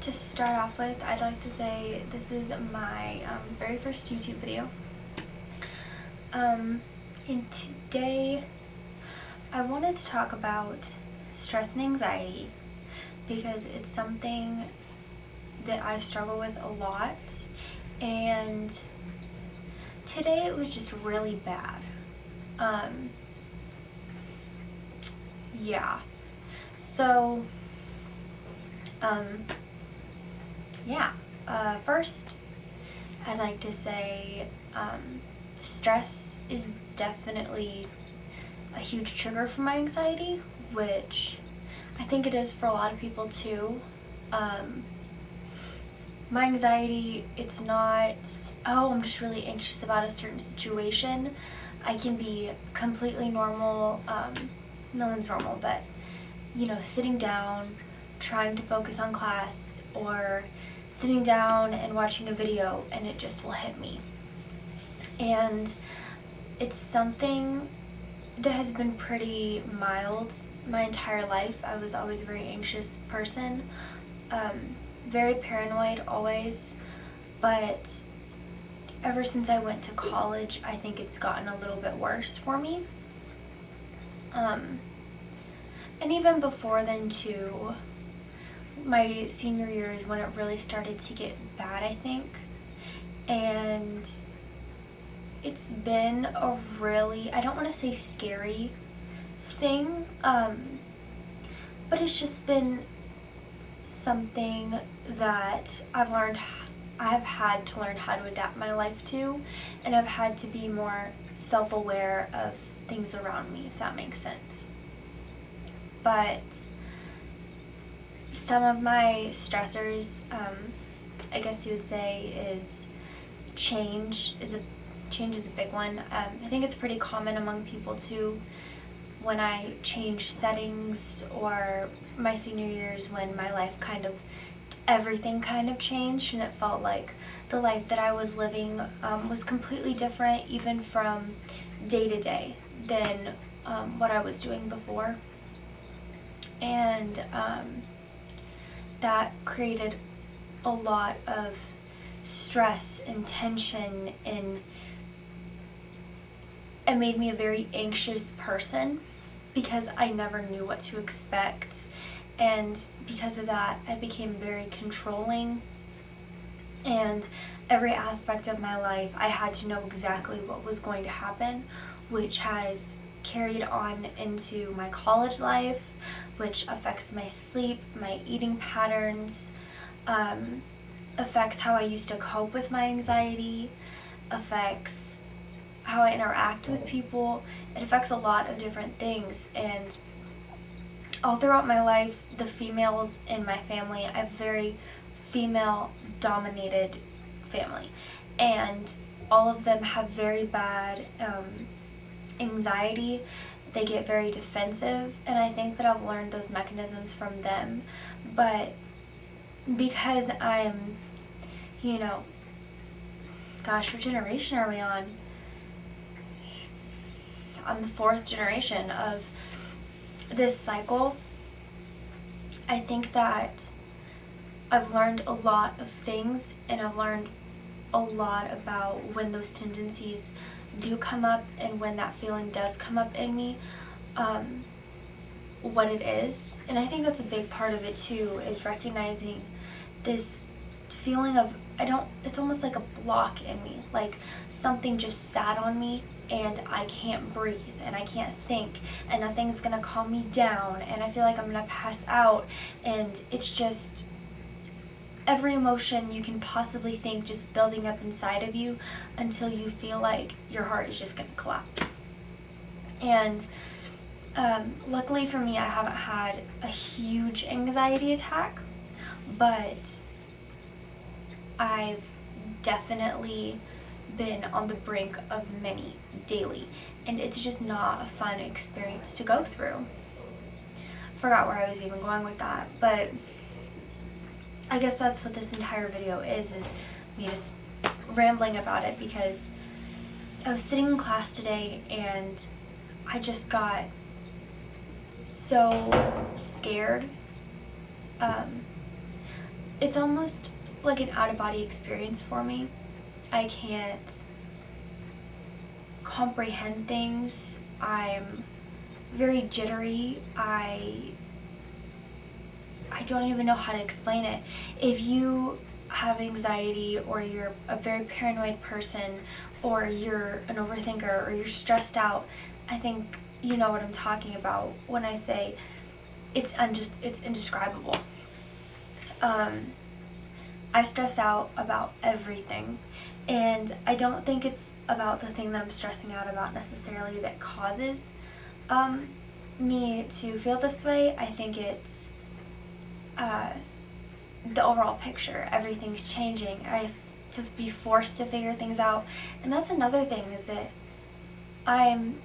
To start off with, I'd like to say this is my very first YouTube video. And today I wanted to talk about stress and anxiety because it's something that I struggle with a lot, and today it was just really bad. Yeah. So, first, I'd like to say stress is definitely a huge trigger for my anxiety, which I think it is for a lot of people too. My anxiety, it's not, oh, I'm just really anxious about a certain situation. I can be completely normal, no one's normal, but, sitting down, trying to focus on class, or sitting down and watching a video, and it just will hit me. And it's something that has been pretty mild my entire life. I was always a very anxious person, very paranoid always, but ever since I went to college, I think it's gotten a little bit worse for me. And even before then too, my senior year is when it really started to get bad, I think. And it's been a really, I don't want to say scary thing, but it's just been something that I've had to learn how to adapt my life to, and I've had to be more self-aware of things around me, if that makes sense. But some of my stressors, I guess you would say, is change is a big one. I think it's pretty common among people too. When I change settings, or my senior years when my life everything kind of changed, and it felt like the life that I was living was completely different, even from day to day, than what I was doing before. And that created a lot of stress and tension, and it made me a very anxious person because I never knew what to expect. And because of that, I became very controlling, and every aspect of my life I had to know exactly what was going to happen, which has carried on into my college life, which affects my sleep, my eating patterns, affects how I used to cope with my anxiety, affects how I interact with people. It affects a lot of different things. And all throughout my life, the females in my family, I have a very female-dominated family, and all of them have very bad anxiety. They get very defensive, and I think that I've learned those mechanisms from them. But because I'm, gosh, what generation are we on? I'm the 4th generation of this cycle. I think that I've learned a lot of things, and I've learned a lot about when those tendencies do come up, and when that feeling does come up in me, what it is. And I think that's a big part of it too, is recognizing this feeling of, it's almost like a block in me, like something just sat on me, and I can't breathe, and I can't think, and nothing's gonna calm me down, and I feel like I'm gonna pass out, and it's just every emotion you can possibly think just building up inside of you until you feel like your heart is just gonna collapse. And luckily for me, I haven't had a huge anxiety attack, but I've definitely been on the brink of many daily, and it's just not a fun experience to go through. Forgot where I was even going with that, but I guess that's what this entire video is me just rambling about it, because I was sitting in class today and I just got so scared it's almost like an out-of-body experience for me. I can't comprehend things. I'm very jittery. I don't even know how to explain it. If you have anxiety, or you're a very paranoid person, or you're an overthinker, or you're stressed out, I think you know what I'm talking about when I say it's indescribable. I stress out about everything, and I don't think it's about the thing that I'm stressing out about necessarily that causes me to feel this way. I think it's the overall picture. Everything's changing. I have to be forced to figure things out. And that's another thing, is that I'm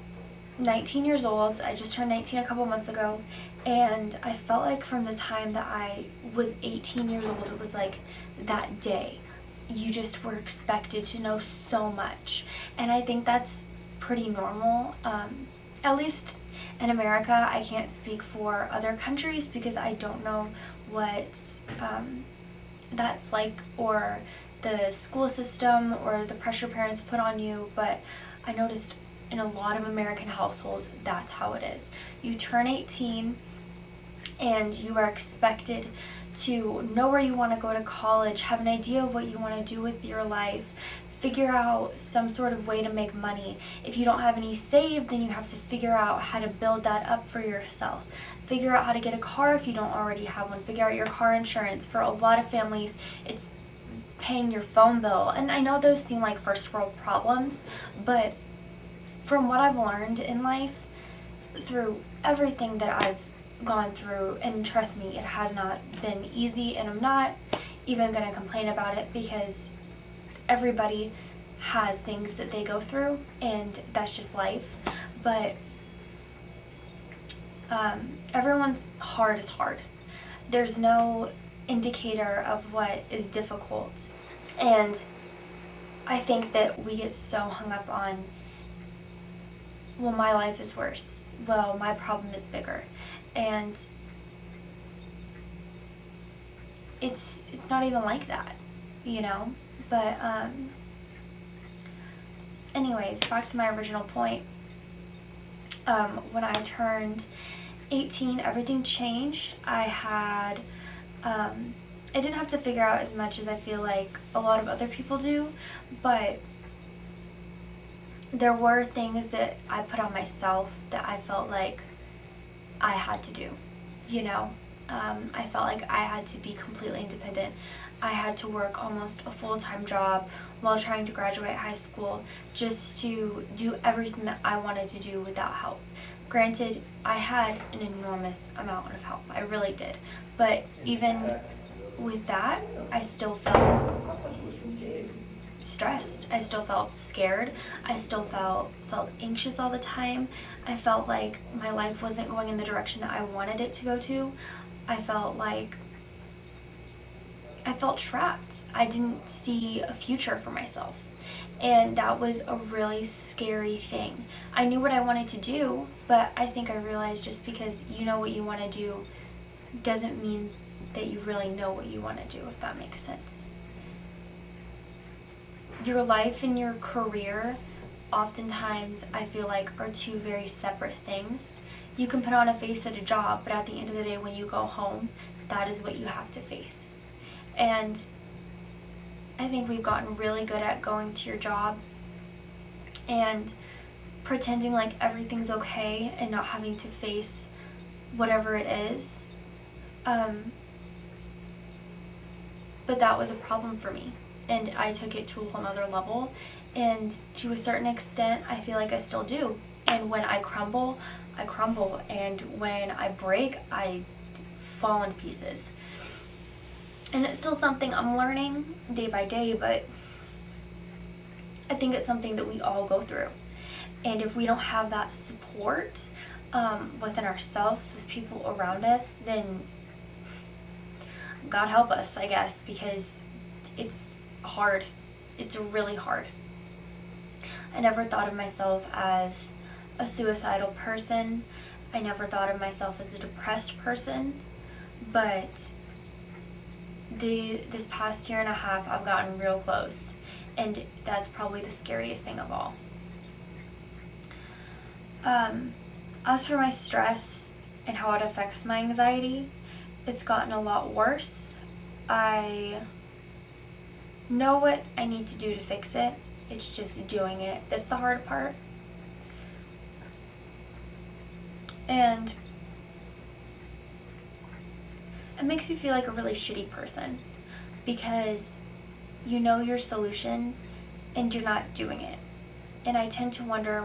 19 years old. I just turned 19 a couple months ago, and I felt like from the time that I was 18 years old, it was like that day. You just were expected to know so much. And I think that's pretty normal. At least in America. I can't speak for other countries because I don't know what that's like, or the school system, or the pressure parents put on you, but I noticed in a lot of American households that's how it is. You turn 18 and you are expected to know where you want to go to college, have an idea of what you want to do with your life, figure out some sort of way to make money. If you don't have any saved, then you have to figure out how to build that up for yourself. Figure out how to get a car if you don't already have one. Figure out your car insurance. For a lot of families, it's paying your phone bill. And I know those seem like first world problems, but from what I've learned in life, through everything that I've gone through, and trust me, it has not been easy, and I'm not even going to complain about it, because everybody has things that they go through, and that's just life. But everyone's hard is hard. There's no indicator of what is difficult. And I think that we get so hung up on, well, my life is worse. Well, my problem is bigger. And it's not even like that, you know? But anyways, back to my original point. When I turned 18, everything changed. I didn't have to figure out as much as I feel like a lot of other people do, but there were things that I put on myself that I felt like I had to do, you know? I felt like I had to be completely independent. I had to work almost a full-time job while trying to graduate high school just to do everything that I wanted to do without help. Granted, I had an enormous amount of help. I really did. But even with that, I still felt stressed. I still felt scared. I still felt anxious all the time. I felt like my life wasn't going in the direction that I wanted it to go to. I felt trapped. I didn't see a future for myself. And that was a really scary thing. I knew what I wanted to do, but I think I realized just because you know what you want to do doesn't mean that you really know what you want to do, if that makes sense. Your life and your career, oftentimes, I feel like, are two very separate things. You can put on a face at a job, but at the end of the day, when you go home, that is what you have to face. And I think we've gotten really good at going to your job and pretending like everything's okay and not having to face whatever it is. But that was a problem for me, and I took it to a whole nother level, and to a certain extent I feel like I still do. And when I crumble, and when I break, I fall into pieces. And it's still something I'm learning day by day, but I think it's something that we all go through. And if we don't have that support within ourselves, with people around us, then God help us, I guess, because it's hard. It's really hard. I never thought of myself as a suicidal person. I never thought of myself as a depressed person, but this past year and a half, I've gotten real close, and that's probably the scariest thing of all. As for my stress and how it affects my anxiety, it's gotten a lot worse. I know what I need to do to fix it. It's just doing it. That's the hard part. And it makes you feel like a really shitty person because you know your solution and you're not doing it. And I tend to wonder,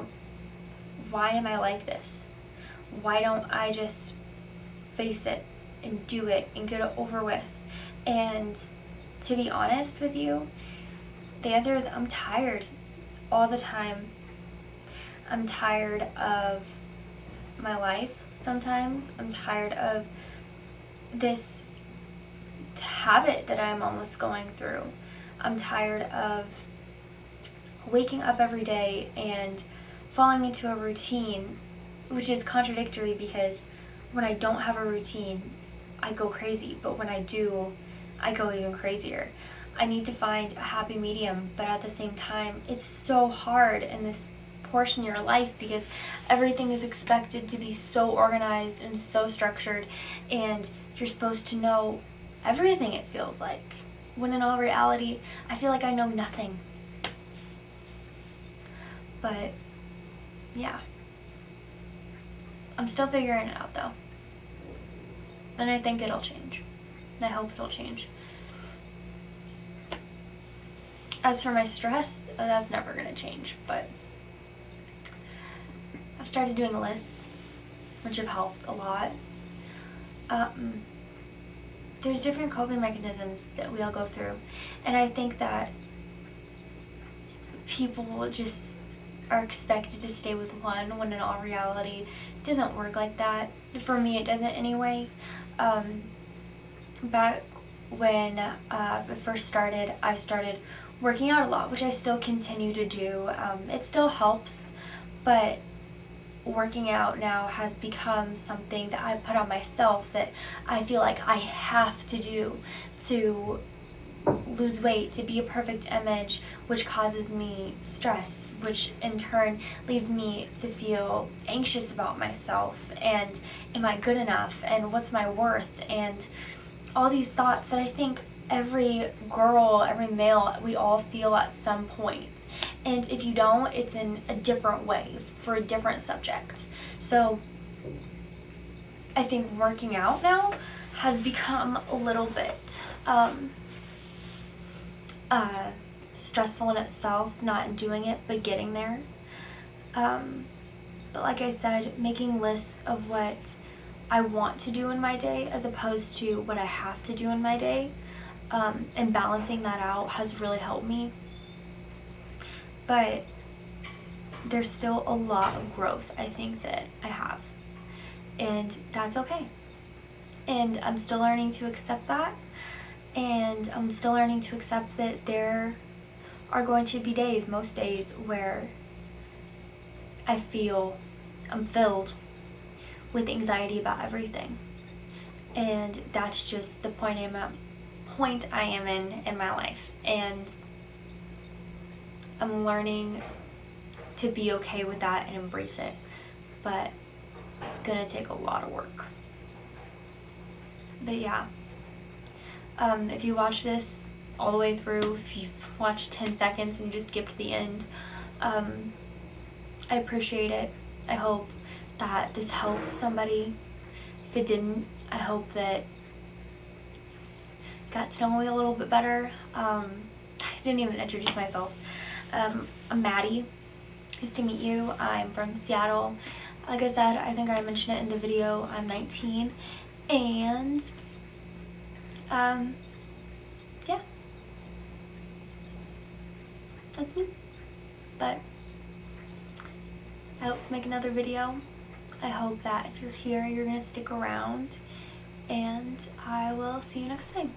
why am I like this? Why don't I just face it and do it and get it over with? And to be honest with you, the answer is I'm tired all the time. I'm tired of my life sometimes. I'm tired of this habit that I'm almost going through. I'm tired of waking up every day and falling into a routine, which is contradictory because when I don't have a routine, I go crazy, but when I do, I go even crazier. I need to find a happy medium, but at the same time, it's so hard in this portion of your life because everything is expected to be so organized and so structured, and you're supposed to know everything, it feels like, when in all reality, I feel like I know nothing. But yeah, I'm still figuring it out though, and I think it'll change. I hope it'll change. As for my stress, that's never gonna change, but I've started doing lists, which have helped a lot. There's different coping mechanisms that we all go through, and I think that people just are expected to stay with one when in all reality it doesn't work like that. For me, it doesn't anyway. Back when it first started, I started working out a lot, which I still continue to do. It still helps, but working out now has become something that I put on myself that I feel like I have to do to lose weight, to be a perfect image, which causes me stress, which in turn leads me to feel anxious about myself, and am I good enough, and what's my worth, and all these thoughts that I think every girl, every male, we all feel at some point. And if you don't, it's in a different way for a different subject. So I think working out now has become a little bit stressful in itself, not doing it, but getting there. But like I said, making lists of what I want to do in my day as opposed to what I have to do in my day, and balancing that out has really helped me. But there's still a lot of growth, I think, that I have, and that's okay. And I'm still learning to accept that, and I'm still learning to accept that there are going to be days, most days, where I feel I'm filled with anxiety about everything, and that's just the point I am in my life, and I'm learning to be okay with that and embrace it, but it's gonna take a lot of work. But yeah, if you watch this all the way through, if you've watched 10 seconds and you just skipped to the end, I appreciate it. I hope that this helped somebody. If it didn't, I hope that got to know me a little bit better. I didn't even introduce myself. I'm Maddie. Nice to meet you. I'm from Seattle. Like I said, I think I mentioned it in the video, I'm 19, and yeah, that's me. But I hope to make another video. I hope that if you're here, you're gonna stick around, and I will see you next time.